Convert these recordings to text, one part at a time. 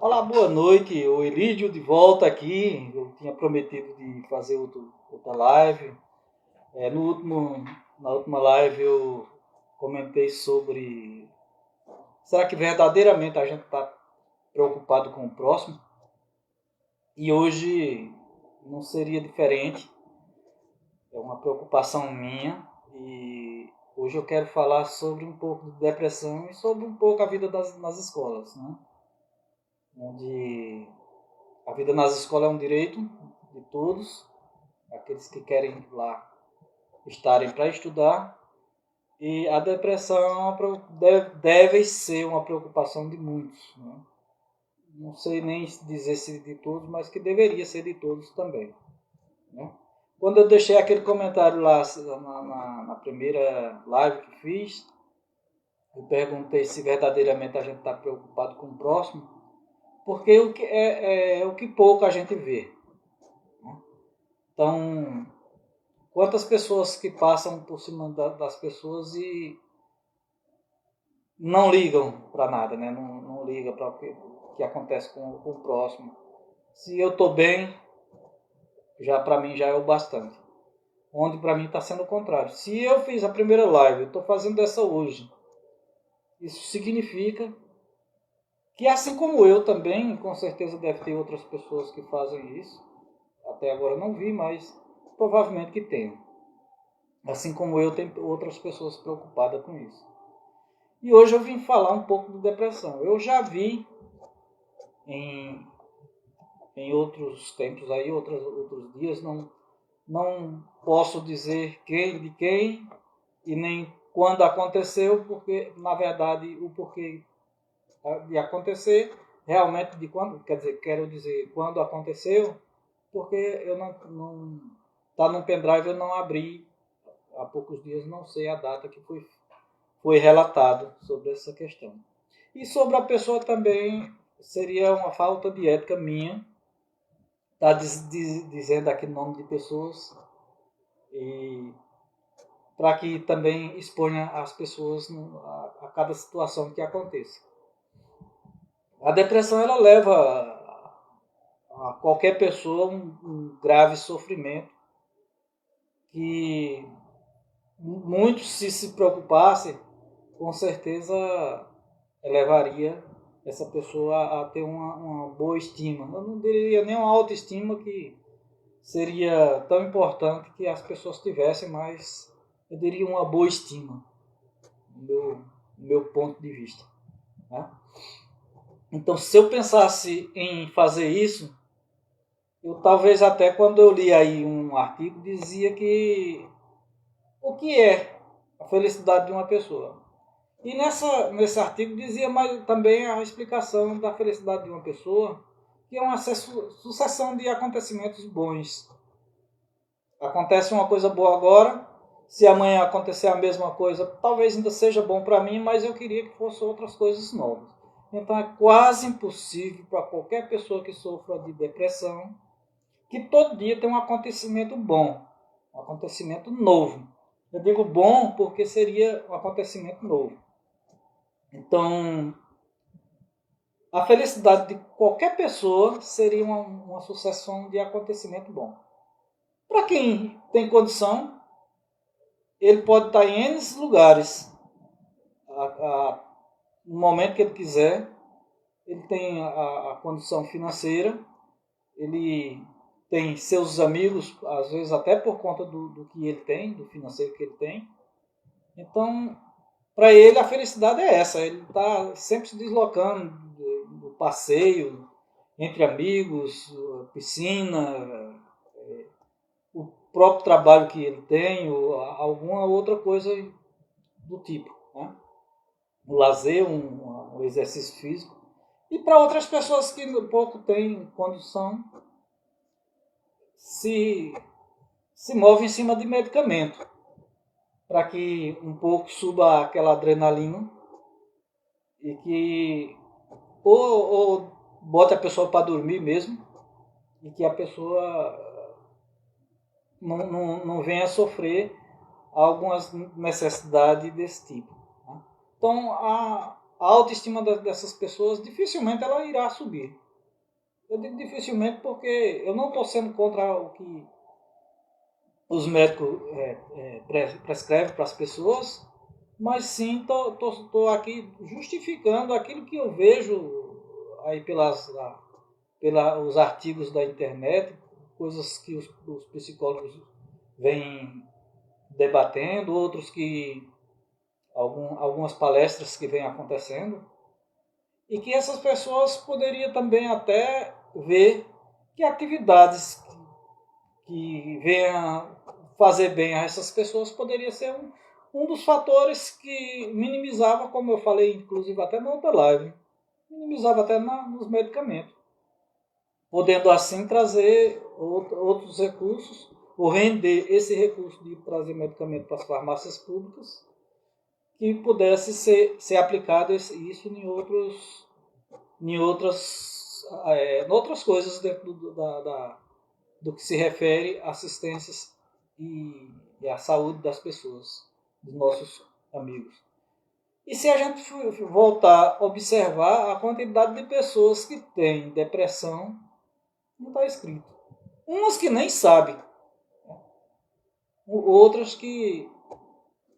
Olá, boa noite. O Elídio de volta aqui. Eu tinha prometido de fazer outra live. No na última live eu comentei sobre será que verdadeiramente a gente está preocupado com o próximo? E hoje não seria diferente. É uma preocupação minha e hoje eu quero falar sobre um pouco de depressão e sobre um pouco a vida nas escolas, né? Onde a vida nas escolas é um direito de todos, aqueles que querem lá estarem para estudar, e a depressão deve ser uma preocupação de muitos, né? Não sei nem dizer se de todos, mas que deveria ser de todos também, né? Quando eu deixei aquele comentário lá na primeira live que fiz, eu perguntei se verdadeiramente a gente está preocupado com o próximo, porque o que é o que pouco a gente vê, né? Então, quantas pessoas que passam por cima das pessoas e não ligam para nada, né? Não ligam para o que acontece com o próximo. Se eu estou bem, já para mim já é o bastante. Onde para mim está sendo o contrário. Se eu fiz a primeira live, eu estou fazendo essa hoje. Isso significa que assim como eu também, com certeza deve ter outras pessoas que fazem isso. Até agora não vi, mas provavelmente que tenham. Assim como eu, tem outras pessoas preocupadas com isso. E hoje eu vim falar um pouco de depressão. Eu já vi em, em outros tempos aí, outros dias, não posso dizer quem de quem e nem quando aconteceu, porque na verdade o porquê de acontecer, realmente de quando, quer dizer, quero dizer quando aconteceu, porque eu não tá no pendrive, eu não abri há poucos dias, não sei a data que foi relatado sobre essa questão. E sobre a pessoa também seria uma falta de ética minha estar dizendo aqui o nome de pessoas e para que também exponha as pessoas a cada situação que aconteça. A depressão ela leva a qualquer pessoa um grave sofrimento que muitos se preocupassem, com certeza levaria essa pessoa a ter uma boa estima. Eu não diria nem uma autoestima, que seria tão importante que as pessoas tivessem, mas eu diria uma boa estima, do meu ponto de vista, né? Então, se eu pensasse em fazer isso, eu talvez até quando eu li aí um artigo dizia que o que é a felicidade de uma pessoa. E nesse artigo dizia mais também a explicação da felicidade de uma pessoa, que é uma sucessão de acontecimentos bons. Acontece uma coisa boa agora, se amanhã acontecer a mesma coisa, talvez ainda seja bom para mim, mas eu queria que fossem outras coisas novas. Então é quase impossível para qualquer pessoa que sofra de depressão que todo dia tem um acontecimento bom, um acontecimento novo. Eu digo bom porque seria um acontecimento novo. Então, a felicidade de qualquer pessoa seria uma sucessão de acontecimento bom. Para quem tem condição, ele pode estar em N lugares no momento que ele quiser. Ele tem a condição financeira, ele tem seus amigos, às vezes até por conta do que ele tem, do financeiro que ele tem. Então, para ele a felicidade é essa, ele está sempre se deslocando do passeio, entre amigos, piscina, o próprio trabalho que ele tem, ou alguma outra coisa do tipo, né? Um lazer, um exercício físico. E para outras pessoas que pouco têm condição, se move em cima de medicamento, para que um pouco suba aquela adrenalina e que ou bote a pessoa para dormir mesmo e que a pessoa não venha sofrer algumas necessidades desse tipo, né? Então a autoestima dessas pessoas dificilmente ela irá subir. Eu digo dificilmente porque eu não estou sendo contra o que os médicos prescrevem para as pessoas, mas sim estou aqui justificando aquilo que eu vejo aí pelos artigos da internet, coisas que os psicólogos vêm debatendo, outros que algumas palestras que vêm acontecendo, e que essas pessoas poderiam também até ver que atividades que venham fazer bem a essas pessoas poderia ser um dos fatores que minimizava, como eu falei, inclusive até na outra live, minimizava até nos medicamentos, podendo assim trazer outros recursos, ou render esse recurso de trazer medicamento para as farmácias públicas, que pudesse ser aplicado isso em outras coisas dentro do que se refere a assistências e à saúde das pessoas, dos nossos amigos. E se a gente voltar a observar a quantidade de pessoas que têm depressão, não está escrito. Umas que nem sabem, outras que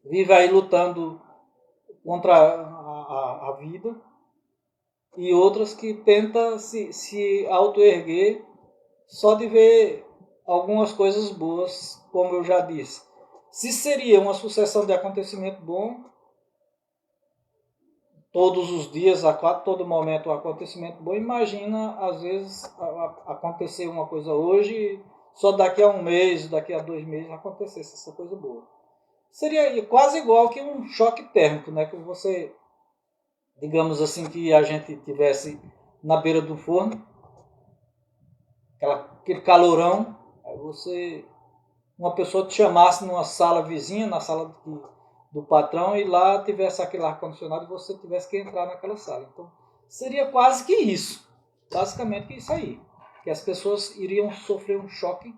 vivem aí lutando contra a vida, e outras que tentam se auto-erguer só de ver algumas coisas boas, como eu já disse. Se seria uma sucessão de acontecimento bom, todos os dias, a todo momento um acontecimento bom, imagina às vezes acontecer uma coisa hoje, só daqui a um mês, daqui a 2 meses acontecesse essa coisa boa. Seria quase igual que um choque térmico, né? Que você, digamos assim, que a gente tivesse na beira do forno, aquele calorão, aí uma pessoa te chamasse numa sala vizinha, na sala do patrão, e lá tivesse aquele ar-condicionado e você tivesse que entrar naquela sala. Então, seria quase que isso, basicamente que isso aí, que as pessoas iriam sofrer um choque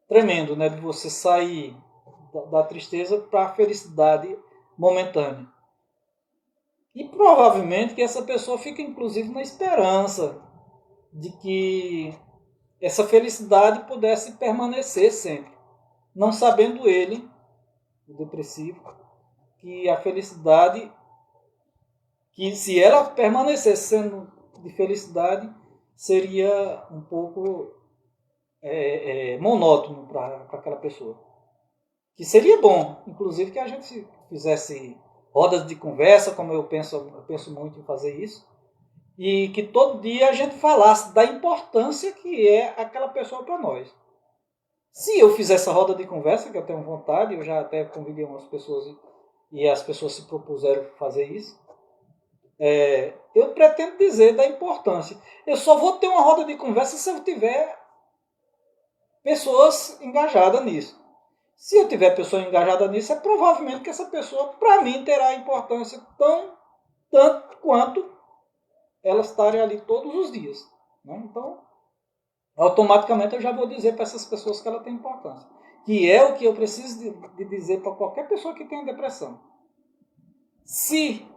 tremendo, né, de você sair da tristeza para a felicidade momentânea. E provavelmente que essa pessoa fica inclusive na esperança de que essa felicidade pudesse permanecer sempre, não sabendo ele, o depressivo, que a felicidade, que se ela permanecesse sendo de felicidade, seria um pouco monótono para aquela pessoa. Que seria bom, inclusive, que a gente fizesse rodas de conversa, como eu penso muito em fazer isso, e que todo dia a gente falasse da importância que é aquela pessoa para nós. Se eu fizer essa roda de conversa, que eu tenho vontade, eu já até convidei umas pessoas e as pessoas se propuseram fazer isso, eu pretendo dizer da importância. Eu só vou ter uma roda de conversa se eu tiver pessoas engajadas nisso. Se eu tiver pessoa engajada nisso, é provavelmente que essa pessoa, para mim, terá importância tanto quanto elas estarem ali todos os dias. Né? Então, automaticamente eu já vou dizer para essas pessoas que ela tem importância. Que é o que eu preciso de dizer para qualquer pessoa que tenha depressão. Se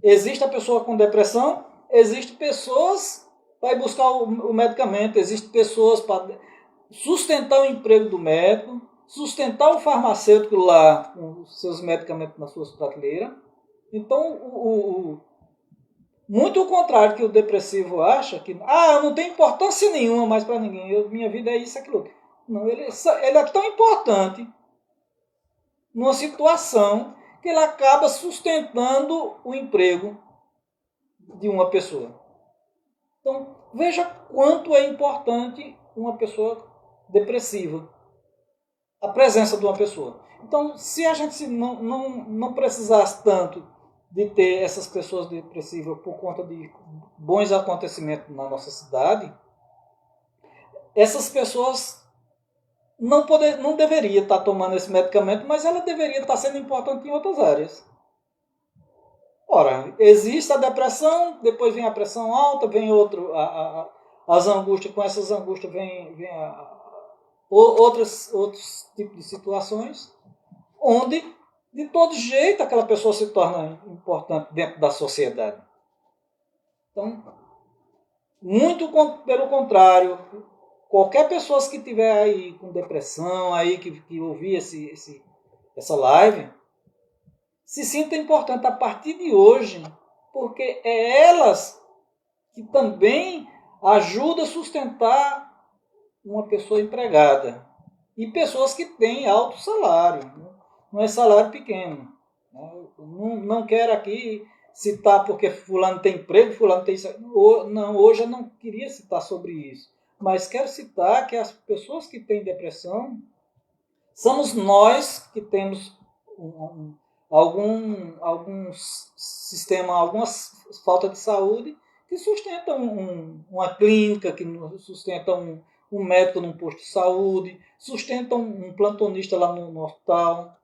existe a pessoa com depressão, existem pessoas para ir buscar o medicamento, existem pessoas para sustentar o emprego do médico, sustentar o farmacêutico lá com os seus medicamentos nas suas prateleiras. Então, muito o contrário que o depressivo acha, que eu não tenho importância nenhuma mais para ninguém, minha vida é isso, aquilo. Não, ele é tão importante numa situação que ele acaba sustentando o emprego de uma pessoa. Então, veja quanto é importante uma pessoa depressiva, a presença de uma pessoa. Então, se a gente não precisasse tanto de ter essas pessoas depressivas por conta de bons acontecimentos na nossa cidade, essas pessoas não deveriam estar tomando esse medicamento, mas ela deveria estar sendo importante em outras áreas. Ora, existe a depressão, depois vem a pressão alta, vem as angústias, com essas angústias vem outros tipos de situações, onde de todo jeito aquela pessoa se torna importante dentro da sociedade. Então, muito pelo contrário, qualquer pessoa que tiver aí com depressão, aí que ouvir essa live, se sinta importante a partir de hoje, porque é elas que também ajudam a sustentar uma pessoa empregada. E pessoas que têm alto salário, não é salário pequeno. Não quero aqui citar porque fulano tem emprego, fulano tem... Não, hoje eu não queria citar sobre isso. Mas quero citar que as pessoas que têm depressão somos nós que temos algum sistema, alguma falta de saúde que sustenta uma clínica, que sustenta um médico num posto de saúde, sustenta um plantonista lá no hospital.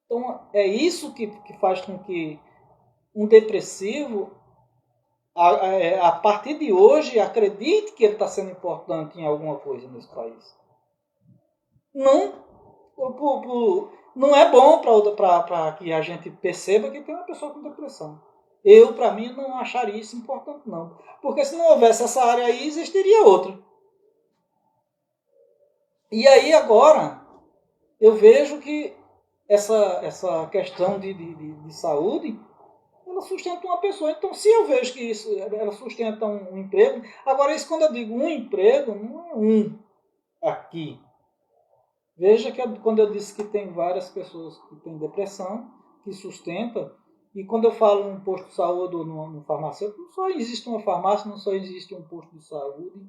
Então, é isso que faz com que um depressivo, a partir de hoje, acredite que ele está sendo importante em alguma coisa nesse país. Não é bom para que a gente perceba que tem uma pessoa com depressão. Eu, para mim, não acharia isso importante, não. Porque se não houvesse essa área aí, existiria outra. E aí, agora, eu vejo que essa questão de saúde, ela sustenta uma pessoa. Então, se eu vejo que isso, ela sustenta um emprego... Agora, isso quando eu digo um emprego, não é um aqui. Veja que quando eu disse que tem várias pessoas que têm depressão, que sustenta, e quando eu falo num posto de saúde ou no farmacêutico, não só existe uma farmácia, não só existe um posto de saúde,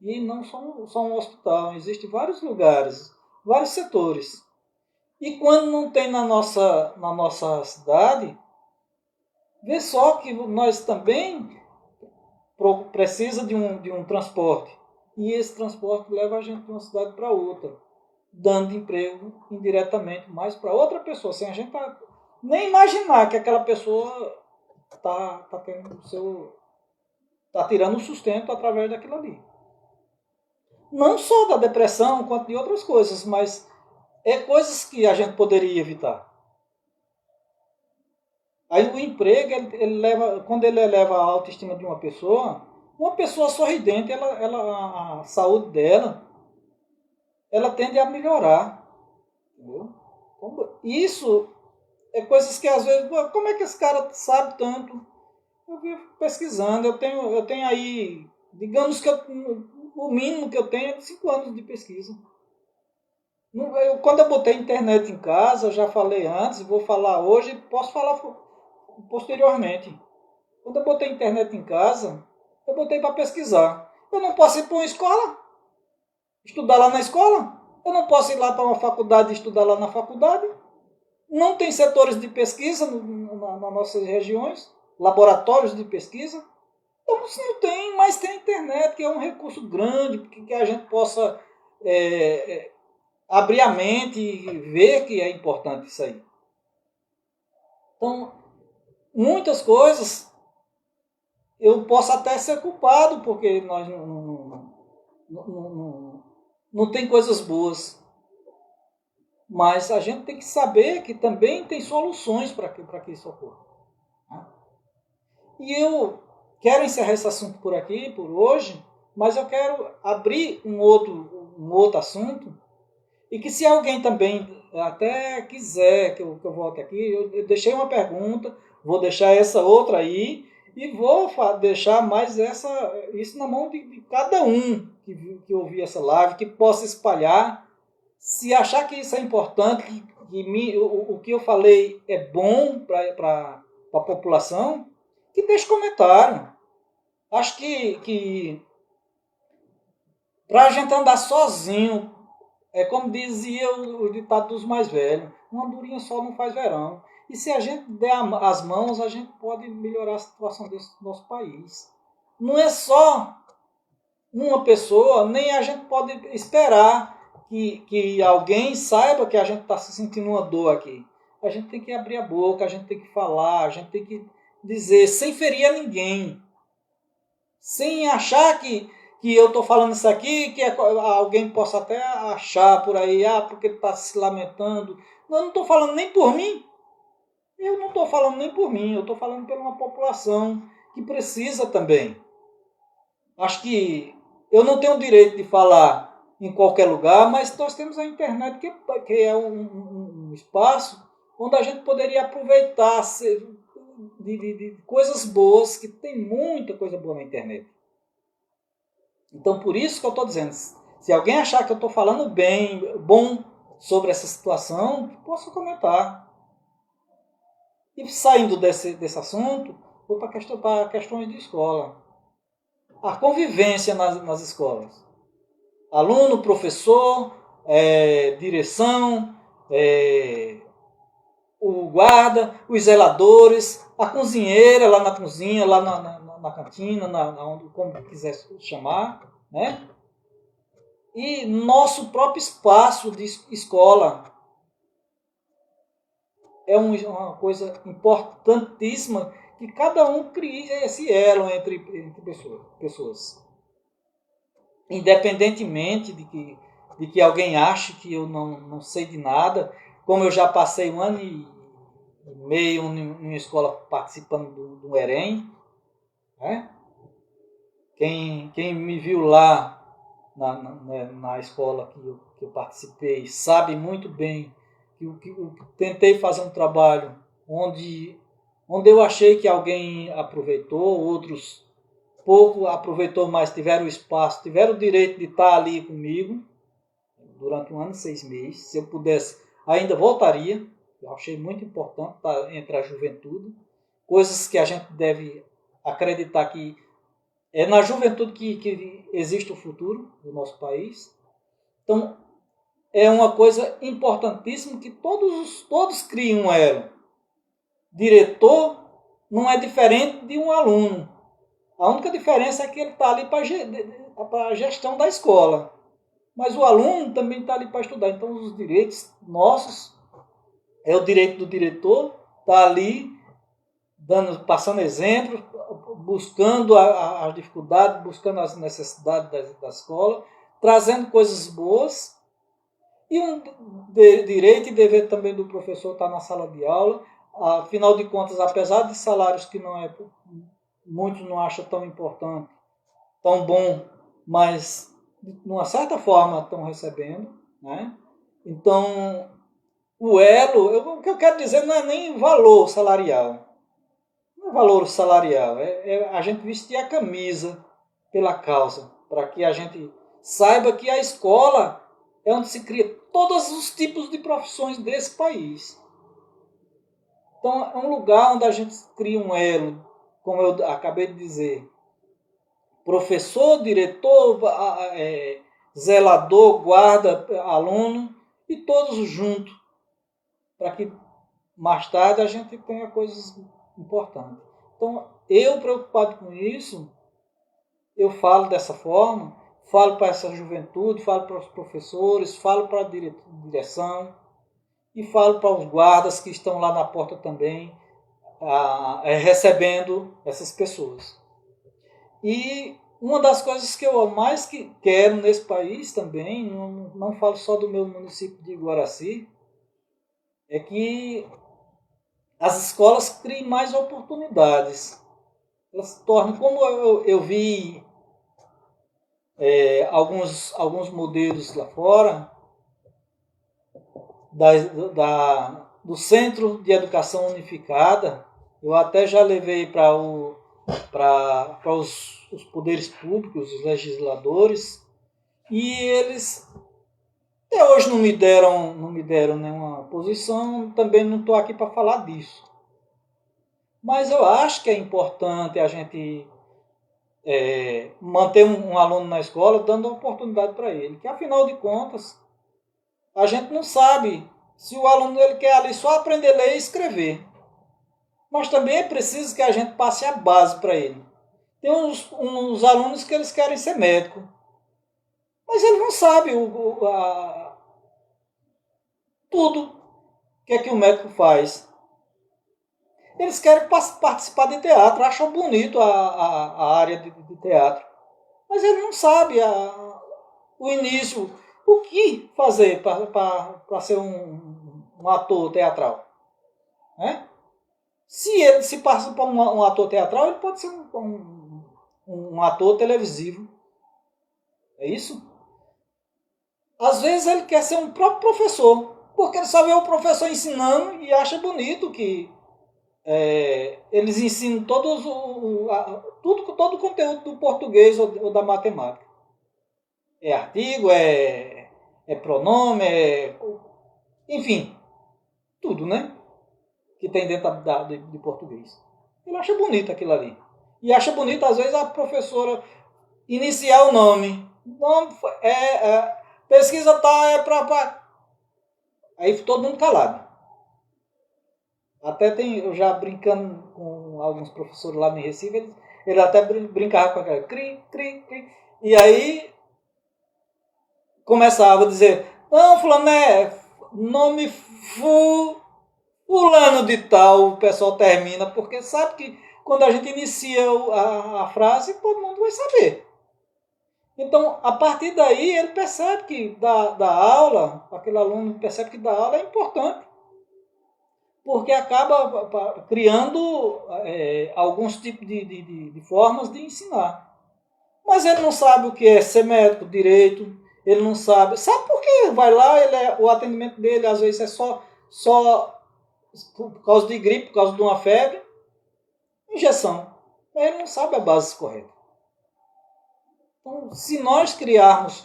e não só um hospital, existem vários lugares, vários setores. E quando não tem na nossa cidade, vê só que nós também precisa de um transporte. E esse transporte leva a gente de uma cidade para outra, dando emprego indiretamente mais para outra pessoa, sem a gente nem imaginar que aquela pessoa está tirando o sustento através daquilo ali. Não só da depressão, quanto de outras coisas, mas é coisas que a gente poderia evitar. Aí o emprego, quando ele eleva a autoestima de uma pessoa sorridente, a saúde dela, ela tende a melhorar. Entendeu? Então, isso é coisas que às vezes, como é que esse cara sabe tanto? Eu vivo pesquisando, eu tenho aí, digamos que o mínimo que eu tenho é de 5 anos de pesquisa. Quando eu botei internet em casa, eu já falei antes, vou falar hoje, posso falar posteriormente. Quando eu botei internet em casa, eu botei para pesquisar. Eu não posso ir para uma escola, estudar lá na escola. Eu não posso ir lá para uma faculdade e estudar lá na faculdade. Não tem setores de pesquisa nas nossas regiões, laboratórios de pesquisa. Então, se não tem, mas tem a internet, que é um recurso grande, que a gente possa abrir a mente e ver que é importante isso aí. Então, muitas coisas eu posso até ser culpado, porque nós não tem coisas boas. Mas a gente tem que saber que também tem soluções para que isso ocorra. E eu quero encerrar esse assunto por aqui, por hoje, mas eu quero abrir um outro assunto, e que se alguém também até quiser que eu volte aqui, eu deixei uma pergunta, vou deixar essa outra aí, e vou deixar mais isso na mão de cada um que ouvir essa live, que possa espalhar. Se achar que isso é importante, que o que eu falei é bom para a população, que deixe comentário. Acho que para a gente andar sozinho, é como dizia o ditado dos mais velhos, uma andorinha só não faz verão. E se a gente der as mãos, a gente pode melhorar a situação desse nosso país. Não é só uma pessoa, nem a gente pode esperar que alguém saiba que a gente está se sentindo uma dor aqui. A gente tem que abrir a boca, a gente tem que falar, a gente tem que dizer, sem ferir a ninguém. Sem achar que que eu estou falando isso aqui, que alguém possa até achar por aí, porque ele está se lamentando. Não, eu não estou falando nem por mim. Eu não estou falando nem por mim, eu estou falando por uma população que precisa também. Acho que eu não tenho o direito de falar em qualquer lugar, mas nós temos a internet, que é um espaço onde a gente poderia aproveitar de coisas boas, que tem muita coisa boa na internet. Então, por isso que eu estou dizendo, se alguém achar que eu estou falando bom sobre essa situação, posso comentar. E saindo desse assunto, vou para questões de escola. A convivência nas escolas. Aluno, professor, direção, o guarda, os zeladores, a cozinheira lá na cozinha, lá na cantina, onde, como quiser chamar, né? E nosso próprio espaço de escola é uma coisa importantíssima, que cada um cria esse elo entre pessoas. Independentemente de que alguém ache que eu não sei de nada, como eu já passei 1 ano e meio em uma escola participando do EREM, né? Quem me viu lá na escola que eu participei sabe muito bem que eu tentei fazer um trabalho onde eu achei que alguém aproveitou, outros pouco aproveitou, mas tiveram espaço, tiveram o direito de estar ali comigo durante 1 ano e 6 meses. Se eu pudesse, ainda voltaria. Eu achei muito importante estar entre a juventude, coisas que a gente deve acreditar que é na juventude que existe o futuro do nosso país. Então, é uma coisa importantíssima que todos criam um elo. Diretor não é diferente de um aluno. A única diferença é que ele está ali para a gestão da escola. Mas o aluno também está ali para estudar. Então, os direitos nossos, é o direito do diretor, está ali passando exemplo, buscando as dificuldades, buscando as necessidades da escola, trazendo coisas boas. E um direito e dever também do professor estar na sala de aula. Afinal de contas, apesar de salários que muitos não acham tão importante, tão bom, mas de uma certa forma estão recebendo, né? Então, o elo, o que eu quero dizer não é nem valor salarial. Não é valor salarial, é a gente vestir a camisa pela causa, para que a gente saiba que a escola é onde se cria todos os tipos de profissões desse país. Então, é um lugar onde a gente cria um elo, como eu acabei de dizer. Professor, diretor, zelador, guarda, aluno, e todos juntos, para que mais tarde a gente tenha coisas importantes. Então, eu preocupado com isso, eu falo dessa forma, falo para essa juventude, falo para os professores, falo para a direção e falo para os guardas que estão lá na porta também, recebendo essas pessoas. E uma das coisas que eu mais quero nesse país também, não falo só do meu município de Guaraci, é que as escolas criem mais oportunidades. Elas se tornem, como eu vi alguns modelos lá fora, do Centro de Educação Unificada, eu até já levei para os poderes públicos, os legisladores, e eles até hoje não me deram nenhuma posição, também não estou aqui para falar disso. Mas eu acho que é importante a gente manter um aluno na escola, dando oportunidade para ele, que afinal de contas, a gente não sabe se o aluno ele quer ali só aprender a ler e escrever. Mas também é preciso que a gente passe a base para ele. Tem uns alunos que eles querem ser médico, mas ele não sabe tudo que é que o médico faz. Eles querem participar de teatro, acham bonito a área de teatro. Mas ele não sabe o início, o que fazer para ser um ator teatral. Né? Se ele se passa por um ator teatral, ele pode ser um ator televisivo. É isso? Às vezes ele quer ser um próprio professor, porque ele só vê o professor ensinando e acha bonito que eles ensinam todo o conteúdo do português ou da matemática. É artigo, é pronome, enfim, tudo, né? Que tem dentro de português. Ele acha bonito aquilo ali. E acha bonito, às vezes, a professora iniciar o nome. Pesquisa tal, para. Aí todo mundo calado. Até eu já brincando com alguns professores lá no Recife, ele até brincava com aquela cri, cri, cri. E aí começava a dizer, não, fulano nome fulano de tal, o pessoal termina, porque sabe que quando a gente inicia a frase, todo mundo vai saber. Então, a partir daí, ele percebe que da aula, aquele aluno percebe que dar aula é importante, porque acaba criando alguns tipos de formas de ensinar. Mas ele não sabe o que é ser médico, direito, ele não sabe. Sabe por quê? Vai lá, o atendimento dele às vezes é só por causa de gripe, por causa de uma febre, injeção. Mas ele não sabe a base correta. Então, se nós criarmos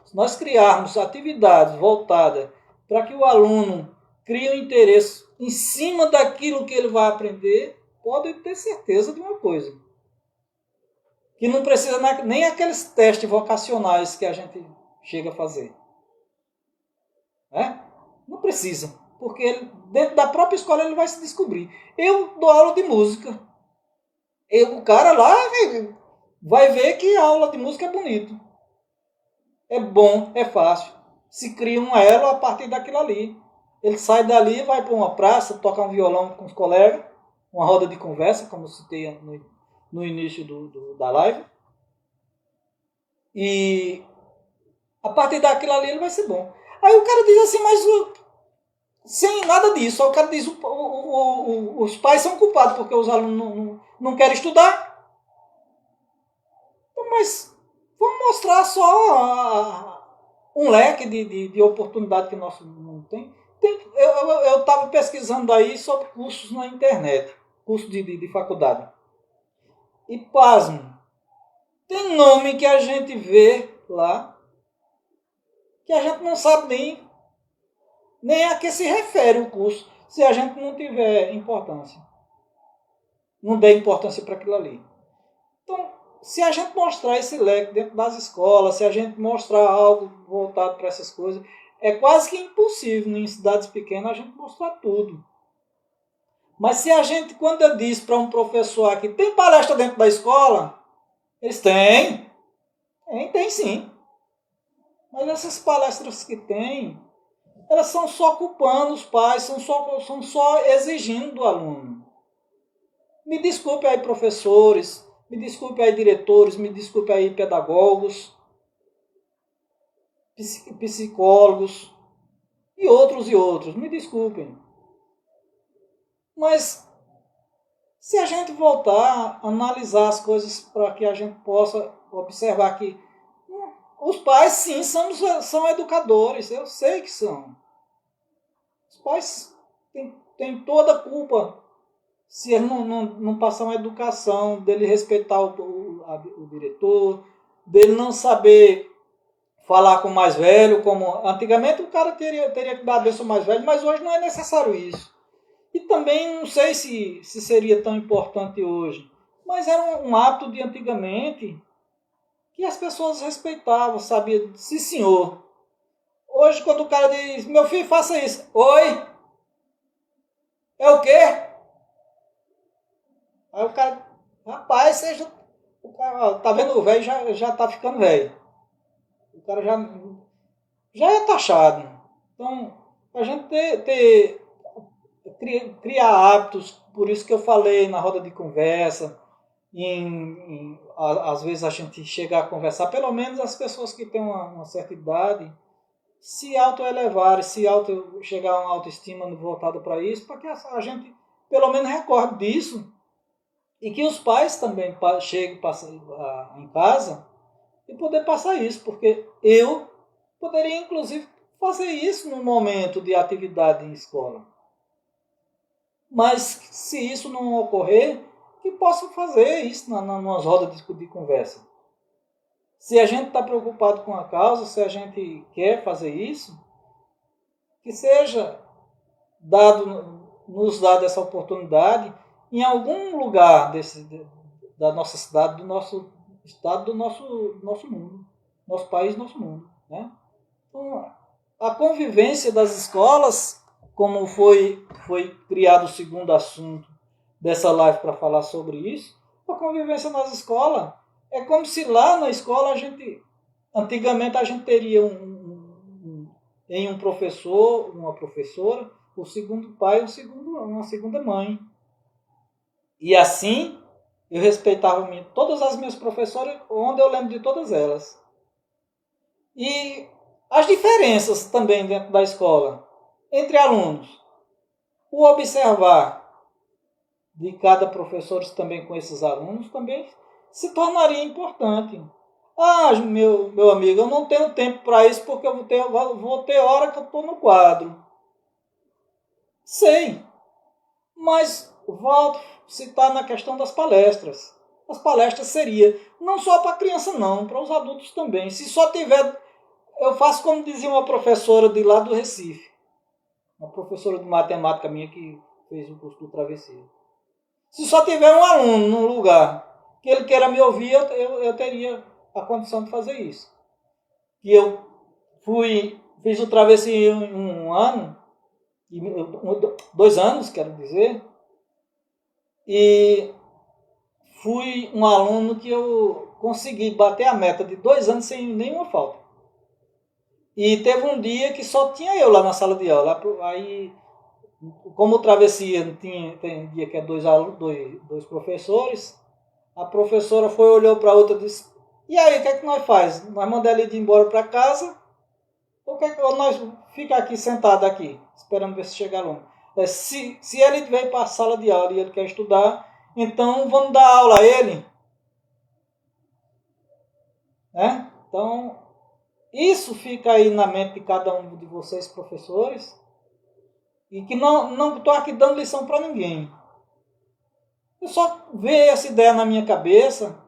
se nós criarmos atividades voltadas para que o aluno crie um interesse em cima daquilo que ele vai aprender, pode ter certeza de uma coisa. Que não precisa nem aqueles testes vocacionais que a gente chega a fazer. Né? Não precisa. Porque dentro da própria escola ele vai se descobrir. Eu dou aula de música. O cara lá vai ver que a aula de música é bonito. É bom, é fácil. Se cria um elo a partir daquilo ali. Ele sai dali, vai para uma praça, toca um violão com os colegas, uma roda de conversa, como eu citei no início da live. E a partir daquilo ali ele vai ser bom. Aí o cara diz assim, mas sem nada disso. Aí o cara diz, os pais são culpados porque os alunos não querem estudar. Mas vamos mostrar só um leque de oportunidade que nosso mundo tem. Eu estava pesquisando aí sobre cursos na internet, cursos de faculdade. E pasmo, tem nome que a gente vê lá que a gente não sabe nem a que se refere o curso, se a gente não tiver importância. Não der importância para aquilo ali. Então, se a gente mostrar esse leque dentro das escolas, se a gente mostrar algo voltado para essas coisas, é quase que impossível em cidades pequenas a gente mostrar tudo. Mas se a gente, quando eu disse para um professor aqui, tem palestra dentro da escola? Eles têm. Tem sim. Mas essas palestras que tem, elas são só culpando os pais, são só exigindo do aluno. Me desculpe aí, professores, me desculpe aí, diretores, me desculpe aí, pedagogos, psicólogos e outros, me desculpem. Mas se a gente voltar a analisar as coisas para que a gente possa observar que os pais, sim, são educadores, eu sei que são. Os pais têm toda a culpa se ele não passar uma educação, dele respeitar o diretor, dele não saber falar com o mais velho, como antigamente o cara teria que dar a benção ao mais velho, mas hoje não é necessário isso. E também não sei se seria tão importante hoje, mas era um hábito de antigamente que as pessoas respeitavam, sabiam, sim senhor. Hoje quando o cara diz, meu filho, faça isso, oi, é o quê? Aí o cara, rapaz, o cara, tá vendo, o velho já tá ficando velho. O cara já é taxado. Então, a gente criar hábitos, por isso que eu falei na roda de conversa, em às vezes a gente chega a conversar, pelo menos as pessoas que têm uma certa idade, se autoelevarem, chegar a uma autoestima voltada para isso, para que a gente pelo menos recorde disso e que os pais também cheguem em casa e poder passar isso, porque eu poderia inclusive fazer isso no momento de atividade em escola. Mas se isso não ocorrer, que possa fazer isso nas rodas de conversa. Se a gente está preocupado com a causa, se a gente quer fazer isso, que seja nos dado essa oportunidade em algum lugar da nossa cidade, do nosso estado, do nosso mundo, nosso país, nosso mundo. Né? Então, a convivência das escolas, como foi criado o segundo assunto dessa live para falar sobre isso, a convivência nas escolas é como se lá na escola antigamente a gente teria em um professor, uma professora, o segundo pai, uma segunda mãe. E assim eu respeitava todas as minhas professoras, onde eu lembro de todas elas. E as diferenças também dentro da escola, entre alunos. O observar de cada professor também com esses alunos também se tornaria importante. Ah, meu amigo, eu não tenho tempo para isso porque eu vou ter hora que eu estou no quadro. Sei, mas volto a citar na questão das palestras. As palestras seria não só para criança não, para os adultos também. Se só tiver, eu faço como dizia uma professora de lá do Recife, uma professora de matemática minha que fez o curso do Travessia. Se só tiver um aluno num lugar que ele queira me ouvir, eu teria a condição de fazer isso. Que eu fiz o Travessia em um ano, 2 anos, quero dizer, e fui um aluno que eu consegui bater a meta de 2 anos sem nenhuma falta. E teve um dia que só tinha eu lá na sala de aula. Aí, como o Travessia tem dia que é dois professores, a professora olhou para a outra e disse: e aí, o que é que nós faz? Nós mandamos ele ir embora para casa? Ou nós fica aqui sentado aqui, esperando ver se chega aluno? Se ele veio para a sala de aula e ele quer estudar, então vamos dar aula a ele. Né? Então, isso fica aí na mente de cada um de vocês, professores, e que não estou aqui dando lição para ninguém. Eu só veio essa ideia na minha cabeça,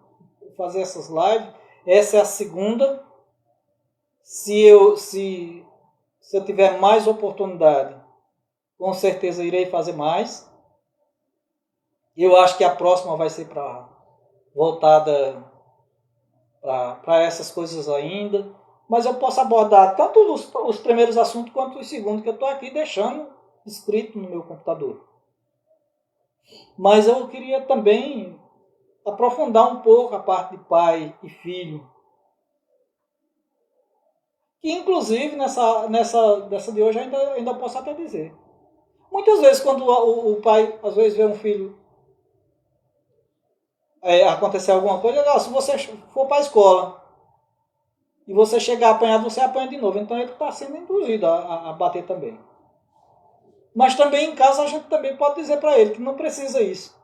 fazer essas lives. Essa é a segunda. Se eu tiver mais oportunidade, com certeza irei fazer mais. Eu acho que a próxima vai ser voltada para essas coisas ainda. Mas eu posso abordar tanto os primeiros assuntos quanto os segundos, que eu estou aqui deixando escrito no meu computador. Mas eu queria também aprofundar um pouco a parte de pai e filho. Que inclusive nessa de hoje ainda posso até dizer. Muitas vezes quando o pai às vezes vê um filho acontecer alguma coisa, se você for para a escola e você chegar apanhado, você apanha de novo. Então ele está sendo induzido a bater também. Mas também em casa a gente também pode dizer para ele que não precisa isso.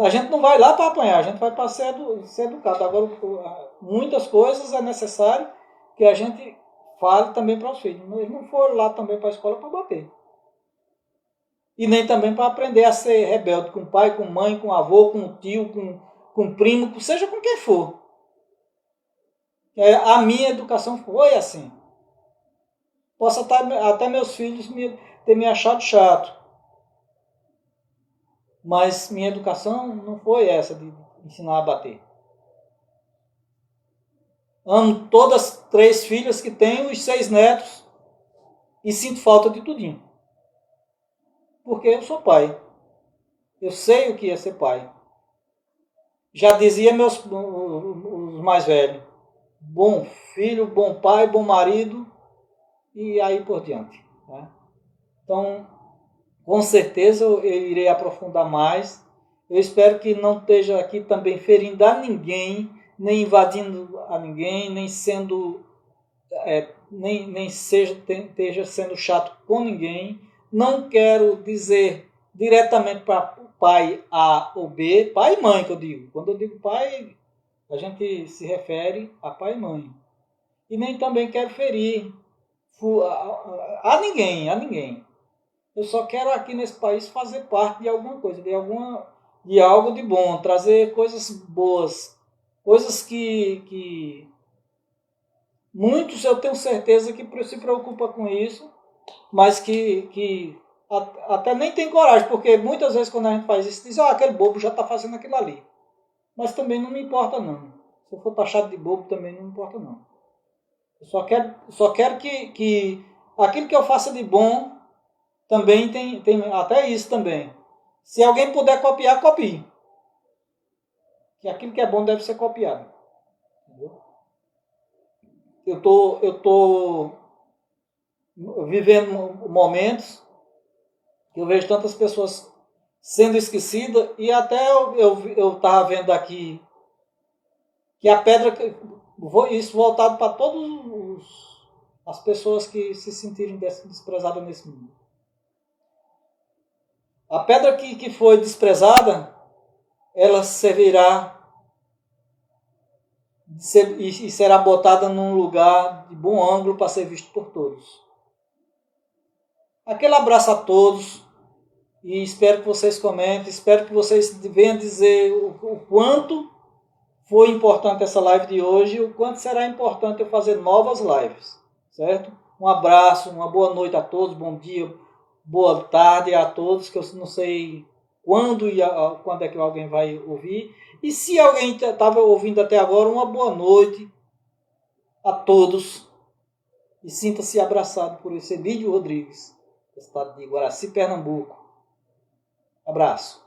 A gente não vai lá para apanhar, a gente vai para ser educado. Agora, muitas coisas é necessário que a gente fale também para os filhos. Eles não foram lá também para a escola para bater. E nem também para aprender a ser rebelde com pai, com mãe, com avô, com tio, com primo, seja com quem for. A minha educação foi assim. Posso até meus filhos ter me achado chato. Mas minha educação não foi essa de ensinar a bater. Amo todas as 3 filhas que tenho, os 6 netos, e sinto falta de tudinho. Porque eu sou pai. Eu sei o que é ser pai. Já dizia os mais velhos: bom filho, bom pai, bom marido, e aí por diante. Né? Então, com certeza eu irei aprofundar mais Eu espero que não esteja aqui também ferindo a ninguém, nem invadindo a ninguém, nem sendo nem esteja sendo chato com ninguém. Não quero dizer diretamente para o pai A ou B, pai e mãe que eu digo. Quando eu digo pai, a gente se refere a pai e mãe. E nem também quero ferir a ninguém. Eu só quero aqui nesse país fazer parte de alguma coisa, de algo de bom, trazer coisas boas, coisas que muitos eu tenho certeza que se preocupam com isso, mas que até nem tem coragem, porque muitas vezes quando a gente faz isso, diz, aquele bobo já está fazendo aquilo ali. Mas também não me importa não. Se eu for taxado de bobo, também não me importa não. Eu só quero que aquilo que eu faça de bom também tem até isso também. Se alguém puder copiar, copie. Que aquilo que é bom deve ser copiado. Entendeu? Eu tô vivendo momentos que eu vejo tantas pessoas sendo esquecidas e até eu estava vendo aqui que a pedra, isso voltado para todas as pessoas que se sentirem desprezadas nesse mundo. A pedra que foi desprezada, ela servirá e será botada num lugar de bom ângulo para ser visto por todos. Aquele abraço a todos e espero que vocês comentem, espero que vocês venham dizer o quanto foi importante essa live de hoje e o quanto será importante eu fazer novas lives, certo? Um abraço, uma boa noite a todos, bom dia, boa tarde a todos, que eu não sei quando é que alguém vai ouvir. E se alguém estava ouvindo até agora, uma boa noite a todos. E sinta-se abraçado por esse Emílio Rodrigues, estado de Guaraci, Pernambuco. Abraço.